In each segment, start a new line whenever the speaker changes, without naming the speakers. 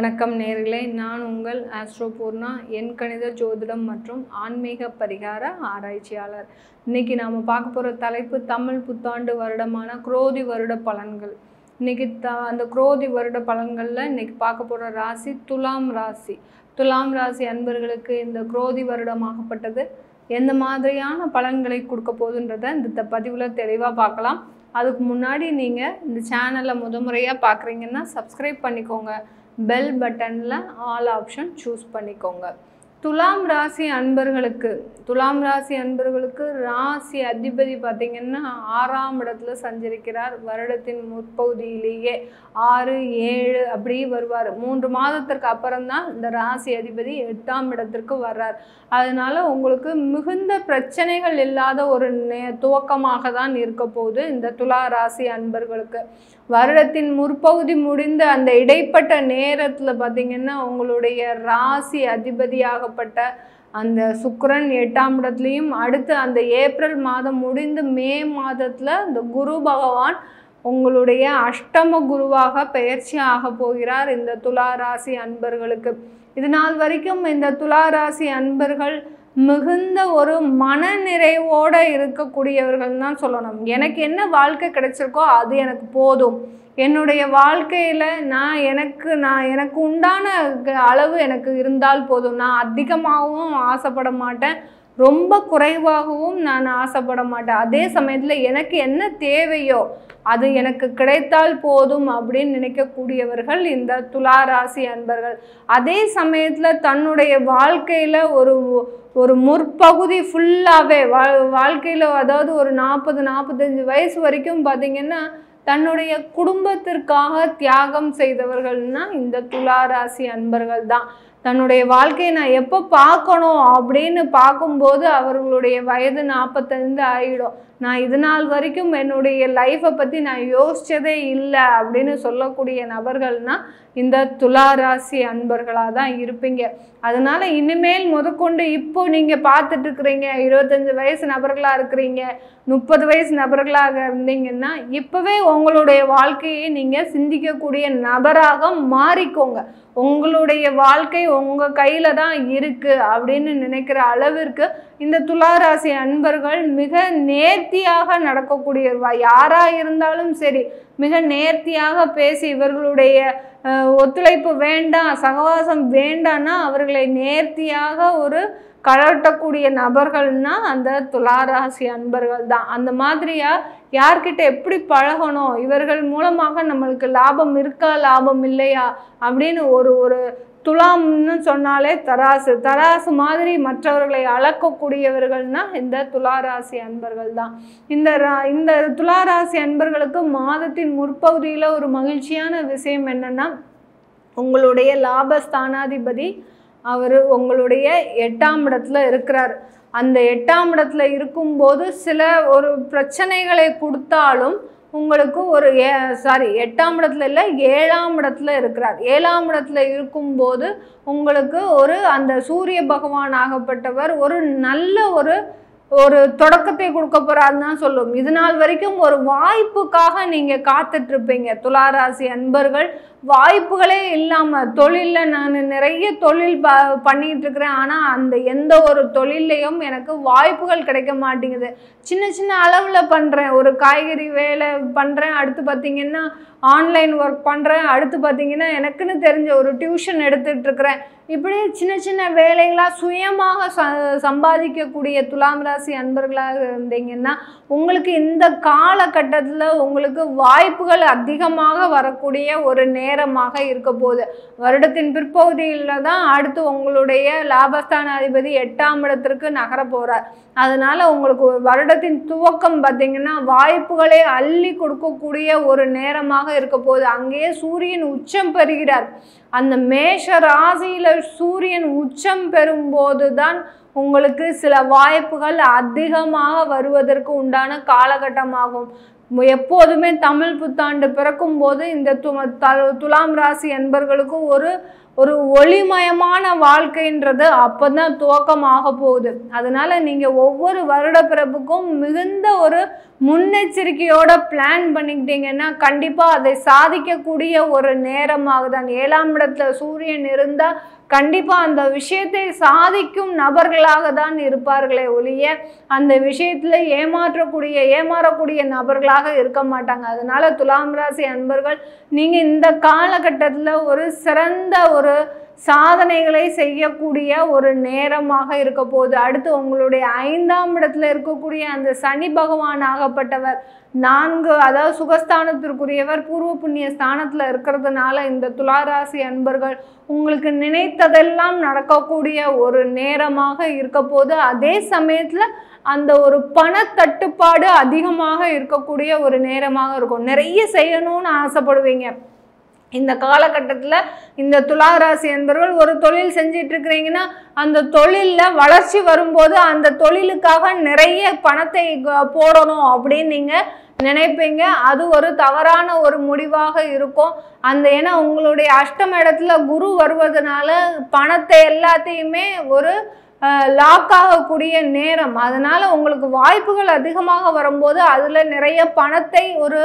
வணக்கம் நேயர்களே, நான் உங்கள் ஆஸ்ட்ரோ பூர்ணா, எண் கணித ஜோதிடம் மற்றும் ஆன்மீக பரிகார ஆராய்ச்சியாளர். இன்னைக்கு நாம் பார்க்க போகிற தலைப்பு தமிழ் புத்தாண்டு வருடமான குரோதி வருட பலன்கள். இன்னைக்கு அந்த குரோதி வருட பலன்களில் இன்னைக்கு பார்க்க போகிற ராசி துலாம் ராசி. துலாம் ராசி அன்பர்களுக்கு இந்த குரோதி வருடமாகப்பட்டது எந்த மாதிரியான பலன்களை கொடுக்க போகுதுன்றதை இந்த பதிவில் தெளிவாக பார்க்கலாம். அதுக்கு முன்னாடி நீங்கள் இந்த சேனலை முறையாக பார்க்குறீங்கன்னா சப்ஸ்கிரைப் பண்ணிக்கோங்க. பெல் பட்டனில் ஆல் ஆப்ஷன் சூஸ் பண்ணிக்கோங்க. துலாம் ராசி அன்பர்களுக்கு ராசி அதிபதி பார்த்திங்கன்னா 6ஆம் இடத்துல சஞ்சரிக்கிறார். வருடத்தின் முற்பகுதியிலேயே 6, 7 அப்படி வருவார். 3 மாதத்திற்கு அப்புறம்தான் இந்த ராசி அதிபதி 8ஆம் இடத்திற்கு வர்றார். அதனால உங்களுக்கு மிகுந்த பிரச்சனைகள் இல்லாத ஒரு துவக்கமாக தான் இருக்க போகுது இந்த துலா ராசி அன்பர்களுக்கு. வருடத்தின் முற்பகுதி முடிந்த அந்த இடைப்பட்ட நேரத்தில் பார்த்திங்கன்னா உங்களுடைய ராசி அதிபதியாகப்பட்ட அந்த சுக்கிரன் 8ஆம் இடத்துலையும், அடுத்து அந்த ஏப்ரல் மாதம் முடிந்து மே மாதத்தில் இந்த குரு பகவான் உங்களுடைய அஷ்டம குருவாக பெயர்ச்சி ஆக போகிறார் இந்த துலா ராசி அன்பர்களுக்கு. இது நாள் வரைக்கும் இந்த துலா ராசி அன்பர்கள் மிகுந்த ஒரு மன நிறைவோடு இருக்கக்கூடியவர்கள் தான் சொல்லணும். எனக்கு என்ன வாழ்க்கை கிடைச்சிருக்கோ அது எனக்கு போதும், என்னுடைய வாழ்க்கையில் எனக்கு உண்டான அளவு எனக்கு இருந்தால் போதும், நான் அதிகமாகவும் ஆசைப்பட மாட்டேன், ரொம்ப குறைவாகவும் நான் ஆசைப்பட மாட்டேன், அதே சமயத்தில் எனக்கு என்ன தேவையோ அது எனக்கு கிடைத்தால் போதும் அப்படின்னு நினைக்கக்கூடியவர்கள் இந்த துலா ராசி அன்பர்கள். அதே சமயத்தில் தன்னுடைய வாழ்க்கையில் ஒரு முற்பகுதி ஃபுல்லாகவே வாழ்க்கையில், அதாவது ஒரு 40-45 வயசு வரைக்கும் பார்த்திங்கன்னா தன்னுடைய குடும்பத்திற்காக தியாகம் செய்தவர்கள்னா இந்த துலா ராசி அன்பர்கள் தான். தன்னுடைய வாழ்க்கையை நான் எப்போ பார்க்கணும் அப்படின்னு பார்க்கும்போது அவர்களுடைய வயது 45 ஆகிடும். நான் இது நாள் வரைக்கும் என்னுடைய லைஃப்பை பற்றி நான் யோசித்ததே இல்லை அப்படின்னு சொல்லக்கூடிய நபர்கள்னால் இந்த துலா ராசி அன்பர்களாக தான் இருப்பீங்க. அதனால் இனிமேல் முதற்கொண்டு இப்போ நீங்கள் பார்த்துட்ருக்குறீங்க, 25 வயசு நபர்களாக இருக்கிறீங்க, 30 வயசு நபர்களாக இருந்தீங்கன்னா இப்போவே உங்களுடைய வாழ்க்கையை நீங்கள் சிந்திக்கக்கூடிய நபராக மாறிக்கோங்க. உங்களுடைய வாழ்க்கை உங்கள் கையில் தான் இருக்குது அப்படின்னு நினைக்கிற அளவிற்கு இந்த துலா ராசி அன்பர்கள் மிக நேர்த்தியாக நடக்கக்கூடியவா. யாராக இருந்தாலும் சரி மிக நேர்த்தியாக பேசி இவர்களுடைய ஒத்துழைப்பு வேண்டாம், சகவாசம் வேண்டான்னா அவர்களை நேர்த்தியாக ஒரு கலட்டக்கூடிய நபர்கள்னா அந்த துலா ராசி அன்பர்கள் தான். அந்த மாதிரியா யார்கிட்ட எப்படி பழகணும், இவர்கள் மூலமாக நம்மளுக்கு லாபம் இருக்கா லாபம் இல்லையா அப்படின்னு ஒரு துலாம்னு சொன்னாலே தராசு மாதிரி மற்றவர்களை அளக்கக்கூடியவர்கள்னா இந்த துலா ராசி அன்பர்கள் தான். இந்த துலா ராசி அன்பர்களுக்கு மாதத்தின் முற்பகுதியில் ஒரு மகிழ்ச்சியான விஷயம் என்னன்னா, உங்களுடைய லாபஸ்தானாதிபதி அவர் உங்களுடைய 8ஆம் இடத்துல இருக்கிறார். அந்த 8ஆம் இடத்துல இருக்கும்போது சில ஒரு பிரச்சனைகளை கொடுத்தாலும் உங்களுக்கு 8ஆம் இடத்துல இல்லை 7ஆம் இடத்துல இருக்கிறார். 7ஆம் இடத்துல இருக்கும்போது உங்களுக்கு அந்த சூரிய பகவான் ஆகப்பட்டவர் ஒரு நல்ல ஒரு தொடக்கத்தை கொடுக்க போறாருன்னு தான் சொல்லும். இது நாள் வரைக்கும் ஒரு வாய்ப்புக்காக நீங்கள் காத்துட்ருப்பீங்க துலா ராசி அன்பர்கள். வாய்ப்புகளே இல்லாமல் தொழிலில் நான் நிறைய தொழில் பண்ணிகிட்டு இருக்கிறேன், ஆனால் அந்த எந்த ஒரு தொழிலையும் எனக்கு வாய்ப்புகள் கிடைக்க மாட்டேங்குது. சின்ன அளவில் பண்ணுறேன், ஒரு காய்கறி வேலை பண்ணுறேன், அடுத்து பார்த்திங்கன்னா ஆன்லைன் ஒர்க் பண்ணுறேன், அடுத்து பார்த்திங்கன்னா எனக்குன்னு தெரிஞ்ச ஒரு டியூஷன் எடுத்துகிட்ருக்கிறேன். இப்படி சின்ன வேலைகளாக சுயமாக சம்பாதிக்கக்கூடிய துலாம் ராசி அன்பர்களாக இருந்தீங்கன்னா உங்களுக்கு இந்த காலகட்டத்தில் உங்களுக்கு வாய்ப்புகள் அதிகமாக வரக்கூடிய ஒரு நேரமாக இருக்க போகுது. வருடத்தின் பிற்பகுதியில் தான் அடுத்து உங்களுடைய லாபஸ்தான அதிபதி 8ஆம் இடத்திற்கு நகர போகிறார். அதனால் உங்களுக்கு வருடத்தின் துவக்கம் பார்த்திங்கன்னா வாய்ப்புகளை அள்ளி கொடுக்கக்கூடிய ஒரு நேரமாக இருக்க போகுது. அங்கேயே சூரியன் உச்சம் பெறுகிறார். அந்த மேஷ ராசியில் சூரியன் உச்சம் பெறும்போது தான் உங்களுக்கு சில வாய்ப்புகள் அதிகமாக வருவதற்கு உண்டான காலகட்டமாகும். எப்போதுமே தமிழ் புத்தாண்டு பிறக்கும் போது இந்த துலாம் ராசி அன்பர்களுக்கு ஒரு ஒளிமயமான வாழ்க்கைன்றது அப்பதான் துவக்கமாக போகுது. அதனால நீங்க ஒவ்வொரு வருட பிறப்புக்கும் மிகுந்த ஒரு முன்னெச்சரிக்கையோட பிளான் பண்ணிக்கிட்டீங்கன்னா கண்டிப்பா அதை சாதிக்கக்கூடிய ஒரு நேரமாக தான். 7ஆம் இடத்துல சூரியன் இருந்தா கண்டிப்பா அந்த விஷயத்தை சாதிக்கும் நபர்களாக தான் இருப்பார்களே ஒழிய அந்த விஷயத்துல ஏமாறக்கூடிய நபர்களாக இருக்க மாட்டாங்க. அதனால துலாம் ராசி அன்பர்கள் நீங்க இந்த காலகட்டத்துல ஒரு சிறந்த ஒரு சாதனைகளை செய்யக்கூடிய ஒரு நேரமாக இருக்க போகுது. அடுத்து உங்களுடைய 5ஆம் இடத்துல இருக்கக்கூடிய அந்த சனி பகவான் ஆகப்பட்டவர் 4 அதாவது சுகஸ்தானத்திற்குரியவர் பூர்வ புண்ணிய ஸ்தானத்துல இருக்கிறதுனால இந்த துளாராசி அன்பர்கள் உங்களுக்கு நினைத்ததெல்லாம் நடக்கக்கூடிய ஒரு நேரமாக இருக்க போது. அதே சமயத்துல அந்த ஒரு பணத்தட்டுப்பாடு அதிகமாக இருக்கக்கூடிய ஒரு நேரமாக இருக்கும். நிறைய செய்யணும்னு ஆசைப்படுவீங்க. இந்த காலகட்டத்தில் இந்த துளாராசி என்பவர்கள் ஒரு தொழில் செஞ்சிட்டு இருக்கிறீங்கன்னா அந்த தொழிலில் வளர்ச்சி வரும்போது அந்த தொழிலுக்காக நிறைய பணத்தை போடணும் அப்படின்னு நீங்கள் நினைப்பீங்க. அது ஒரு தவறான ஒரு முடிவாக இருக்கும். ஏன்னா உங்களுடைய அஷ்டம இடத்துல குரு வருவதனால பணத்தை எல்லாத்தையுமே ஒரு லாக் ஆகக்கூடிய நேரம். அதனால உங்களுக்கு வாய்ப்புகள் அதிகமாக வரும்போது அதுல நிறைய பணத்தை ஒரு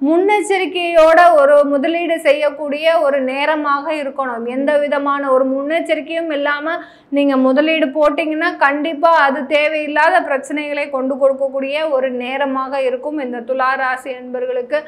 முன்னெச்சரிக்கையோட ஒரு முதலீடு செய்யக்கூடிய ஒரு நேரமாக இருக்கணும். எந்த விதமான ஒரு முன்னெச்சரிக்கையும் இல்லாம நீங்க முதலீடு போட்டீங்கன்னா கண்டிப்பா அது தேவையில்லாத பிரச்சனைகளை கொண்டு கொடுக்கக்கூடிய ஒரு நேரமாக இருக்கும் இந்த துளாராசி என்பர்களுக்கு.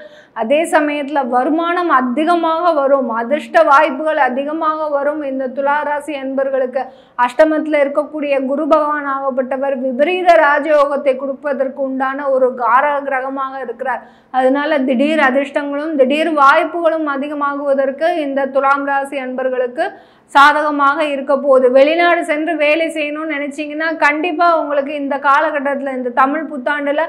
அதே சமயத்துல வருமானம் அதிகமாக வரும், அதிர்ஷ்ட வாய்ப்புகள் அதிகமாக வரும் இந்த துளாராசி என்பர்களுக்கு. அஷ்டமத்துல இருக்கக்கூடிய குரு பகவான் ஆகப்பட்டவர் விபரீத ராஜயோகத்தை கொடுப்பதற்கு உண்டான ஒரு காரக கிரகமாக இருக்கிறார். அதனால திடீர் அதிர்ஷ்டங்களும் திடீர் வாய்ப்புகளும் அதிகமாகுவதற்கு இந்த துலாம் ராசி அன்பர்களுக்கு சாதகமாக இருக்க போகுது. வெளிநாடு சென்று வேலை செய்யணும்னு நினைச்சீங்கன்னா கண்டிப்பா உங்களுக்கு இந்த காலகட்டத்தில் இந்த தமிழ் புத்தாண்டுல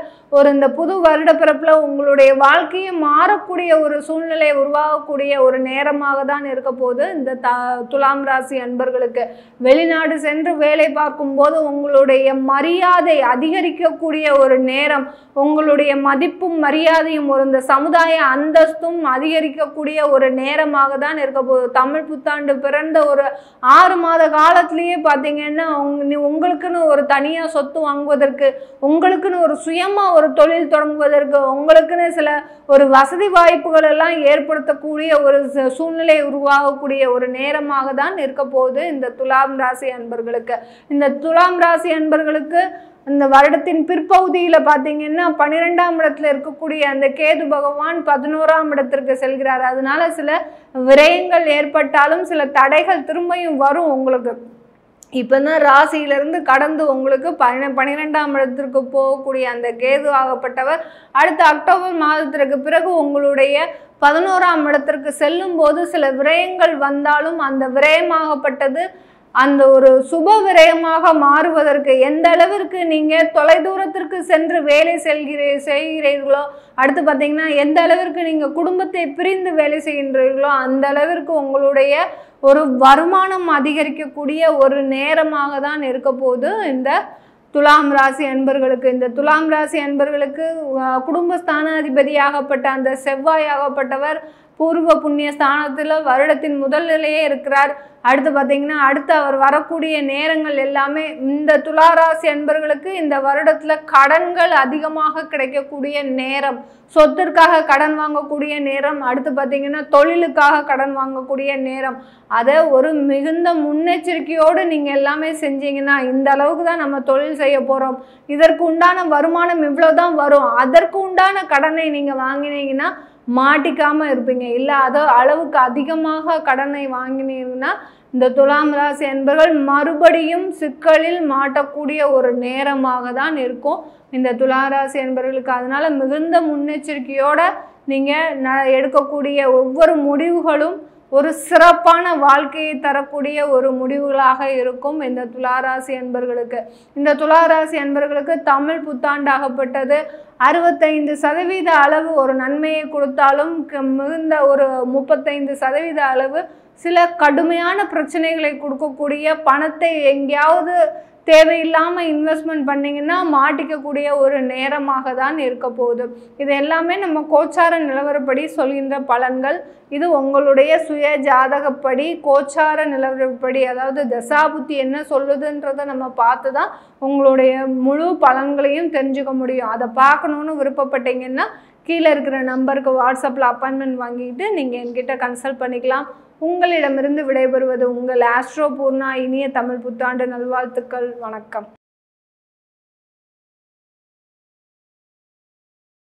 இந்த புது வருட பிறப்புல உங்களுடைய வாழ்க்கையை மாறக்கூடிய ஒரு சூழ்நிலை உருவாகக்கூடிய ஒரு நேரமாக தான் இருக்க போகுது இந்த துலாம் ராசி அன்பர்களுக்கு. வெளிநாடு சென்று வேலை பார்க்கும்போது உங்களுடைய மரியாதை அதிகரிக்கக்கூடிய ஒரு நேரம், உங்களுடைய மதிப்பும் மரியாதையும் இந்த சமுதாய அந்தஸ்தும் அதிகரிக்கக்கூடிய ஒரு நேரமாக தான் இருக்க போகுது. தமிழ் புத்தாண்டு பிறந்த ஒரு 6 மாத காலத்திலேயே பார்த்தீங்கன்னா உங்களுக்குன்னு ஒரு தனியா சொத்து வாங்குவதற்கு, உங்களுக்குன்னு ஒரு சுயமா ஒரு தொழில் தொடங்குவதற்கு, உங்களுக்குன்னு சில ஒரு வசதி வாய்ப்புகள் எல்லாம் ஏற்படுத்தக்கூடிய ஒரு சூழ்நிலை உருவாகக்கூடிய ஒரு நேரமாக தான் இருக்க போகுது இந்த துலாம் ராசி அன்பர்களுக்கு. இந்த துலாம் ராசி அன்பர்களுக்கு இந்த வருடத்தின் பிற்பகுதியில் பார்த்தீங்கன்னா 12ஆம் இடத்துல இருக்கக்கூடிய அந்த கேது பகவான் 11ஆம் இடத்திற்கு செல்கிறார். அதனால சில விரயங்கள் ஏற்பட்டாலும் சில தடைகள் திரும்பியும் வரும் உங்களுக்கு. இப்போதான் ராசியிலிருந்து கடந்து உங்களுக்கு 12ஆம் இடத்திற்கு போகக்கூடிய அந்த கேது ஆகப்பட்டவர் அடுத்த அக்டோபர் மாதத்திற்கு பிறகு உங்களுடைய 11ஆம் இடத்திற்கு செல்லும் போது சில விரயங்கள் வந்தாலும் அந்த விரயமாகப்பட்டது அந்த ஒரு சுப விரயமாக மாறுவதற்கு எந்த அளவிற்கு நீங்கள் தொலைதூரத்திற்கு சென்று வேலை செய்கிறீர்களோ, அடுத்து பார்த்தீங்கன்னா எந்த அளவிற்கு நீங்கள் குடும்பத்தை பிரிந்து வேலை செய்கின்றீர்களோ அந்த அளவிற்கு உங்களுடைய ஒரு வருமானம் அதிகரிக்கக்கூடிய ஒரு நேரமாக தான் இருக்க போகுது இந்த துலாம் ராசி அன்பர்களுக்கு. இந்த துலாம் ராசி அன்பர்களுக்கு குடும்பஸ்தானாதிபதியாகப்பட்ட அந்த செவ்வாயாகப்பட்டவர் பூர்வ புண்ணிய ஸ்தானத்தில் வருடத்தின் முதல் நிலையே இருக்கிறார். அடுத்து பார்த்தீங்கன்னா அடுத்து அவர் வரக்கூடிய நேரங்கள் எல்லாமே இந்த துளாராசி அன்பர்களுக்கு இந்த வருடத்தில் கடன்கள் அதிகமாக கிடைக்கக்கூடிய நேரம், சொத்திற்காக கடன் வாங்கக்கூடிய நேரம், அடுத்து பார்த்தீங்கன்னா தொழிலுக்காக கடன் வாங்கக்கூடிய நேரம். அதை ஒரு மிகுந்த முன்னெச்சரிக்கையோடு நீங்கள் எல்லாமே செஞ்சீங்கன்னா இந்த அளவுக்கு தான் நம்ம தொழில் செய்ய போகிறோம், இதற்கு உண்டான வருமானம் இவ்வளோதான் வரும், அதற்கு உண்டான கடனை நீங்கள் வாங்கினீங்கன்னா மாட்டிக்காமல் இருப்பீங்க. இல்லை அதோ அளவுக்கு அதிகமாக கடனை வாங்கினீங்கன்னா இந்த துலாம் ராசி என்பர்கள் மறுபடியும் சிக்கலில் மாட்டக்கூடிய ஒரு நேரமாக தான் இருக்கும் இந்த துளாராசி என்பவர்களுக்கு. அதனால மிகுந்த முன்னெச்சரிக்கையோட நீங்கள் எடுக்கக்கூடிய ஒவ்வொரு முடிவுகளும் ஒரு சிறப்பான வாழ்க்கையை தரக்கூடிய ஒரு முடிவுகளாக இருக்கும் இந்த துளாராசி அன்பர்களுக்கு. இந்த துளாராசி அன்பர்களுக்கு தமிழ் புத்தாண்டாகப்பட்டது 65% அளவு ஒரு நன்மையை கொடுத்தாலும் மிகுந்த ஒரு 35% அளவு சில கடுமையான பிரச்சனைகளை கொடுக்கக்கூடிய, பணத்தை எங்கேயாவது தேவையில்லாமல் இன்வெஸ்ட்மெண்ட் பண்ணிங்கன்னா மாட்டிக்கக்கூடிய ஒரு நேரமாக தான் இருக்க போகுது. இது எல்லாமே நம்ம கோச்சார நிலவரப்படி சொல்கின்ற பலன்கள். இது உங்களுடைய சுய ஜாதகப்படி கோச்சார நிலவரப்படி, அதாவது தசாபுத்தி என்ன சொல்லுதுன்றதை நம்ம பார்த்து தான் உங்களுடைய முழு பலன்களையும் தெரிஞ்சுக்க முடியும். அதை பார்க்கணுன்னு விருப்பப்பட்டீங்கன்னா கீழே இருக்கிற நம்பருக்கு வாட்ஸ்அப்பில் அப்பாயின்மெண்ட் வாங்கிட்டு நீங்கள் என்கிட்ட கன்சல்ட் பண்ணிக்கலாம். உங்களிடமிருந்து விடைபெறுவது உங்கள் ஆஸ்ட்ரோ பூர்ணா. இனிய தமிழ் புத்தாண்டு நல்வாழ்த்துக்கள். வணக்கம்.